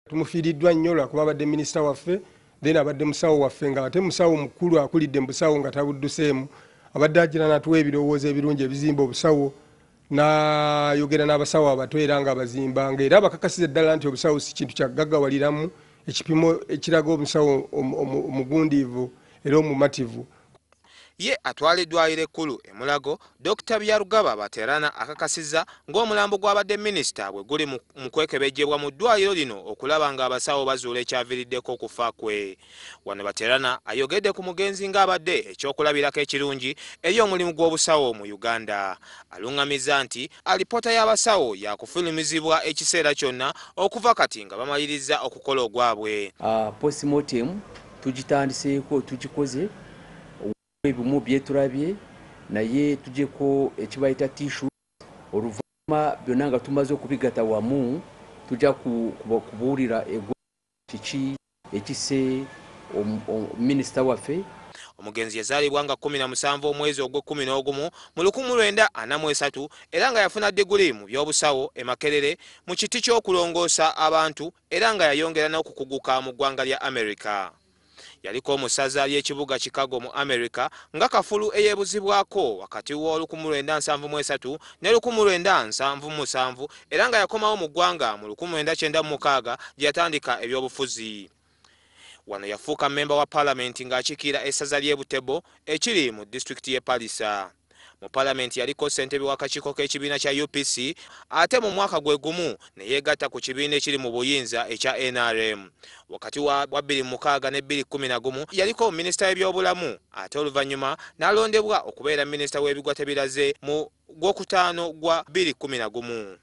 Tumufiiriddwa nnyo lwakuba abadde minisita waffe then abadde musawo waffe nga ate musawo mukulu akulidde mu busawo nga tabudduseemu abadde agira natuwa ebirowoozo ebirungi ebizimba obusawo n'ayogera n'abasawo abato era nga abazimba ng'era abakakasiza ddala nti obusawo si kintu kyaggagawaliramu ekipimo ekiraga omusawo omugundiivu era omumativu. Ye atwala eddwaliro ekkulu e Mulago, Dr. Byarugaba Baterana akakasiza ng'omulambo gw'abadde minisita bwe guli mu kwekebejjebwa mu ddwaliro lino okulaba ng'abasawo bazuula ekyaviiriddeko okufa kwe. Wano Baterana ayogedde ku mugenzi ng'abadde ekyokulabirako ekirungi eri omulimu gw'obusawo mu Uganda. Aluŋŋamizza nti alipoota y'abasawo yakufulumizibwa ekiseera kyonna okuva kati nga bamaliriza okukola ogwabwe. Postmortem tugitandiseeko tugikoze ebimu byetulabye naye tujeko ekibayita tissue oluvannyuma byonna nga tumaze okubigata wamu tujja kubuulira kiki ekise minisita waffe. Omugenzi yazaalibwa nga 17 omwezi ogw'Ogumu mu 1943 era nga yafuna diguli mu by'obusawo e Makerere mu kiti ky'okulongoosa abantu era nga yayongera n'okukuguka mu ggwanga lya America. Yaliko mu ssaza ly'ekibuga Chicago mu America nga kafulu eyeebuzibwako wakati wa 1973 ne 1977 era nga yakomawo mu ggwanga mu 1996 gye yatandika ebyobufuzi. Wano yafuuka memba wa palamenti ng'akiikirira essaza ly'e Butebo ekiri mu disitulikiti y'e Palisa. Mu palamenti yaliko ssentebe w'akakiiko k'ekibiina kya UPC ate mu mwaka gwe gumu ne yeegatta ku kibiina ekiri mu buyinza ekya NRM. Wakati wa 2006 ne 2011 yaliko minisita w'ebyobulamu ate oluvannyuma n'alondebwa okubeera minisita w'ebigwa tebiraze mu Gwokutaano gwa 2011.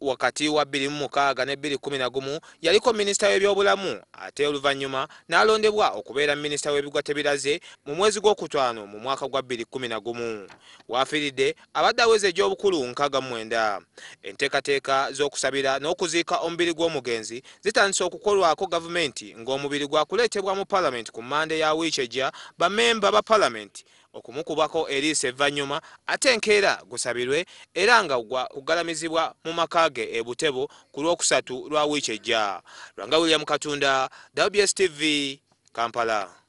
Wakati wa 2006 ne 2011 yaliko minisita w'ebyobulamu ate oluvannyuma n'alondebwa okubeera minisita w'ebigwa tebiraze mu mwezi gw'Okutaano mu mwaka gwa 2011. Waafiiridde abadde aweza egy'obukulu 69. Enteekateeka z'okusabira n'okuziika omubiri gw'omugenzi zitandise okukolwako gavumenti ng'omubiri gwakuleetebwa mu palamenti ku Mande ya wiiki ejja bamemba ba palamenti okumukubako eriiso evvannyuma ate enkeera gusabirwe era nga kugalamizibwa mu maka ge e Butebo ku Lwokusatu lwa wiiki ejja. Lwanga William Katunda, WBS TV, Kampala.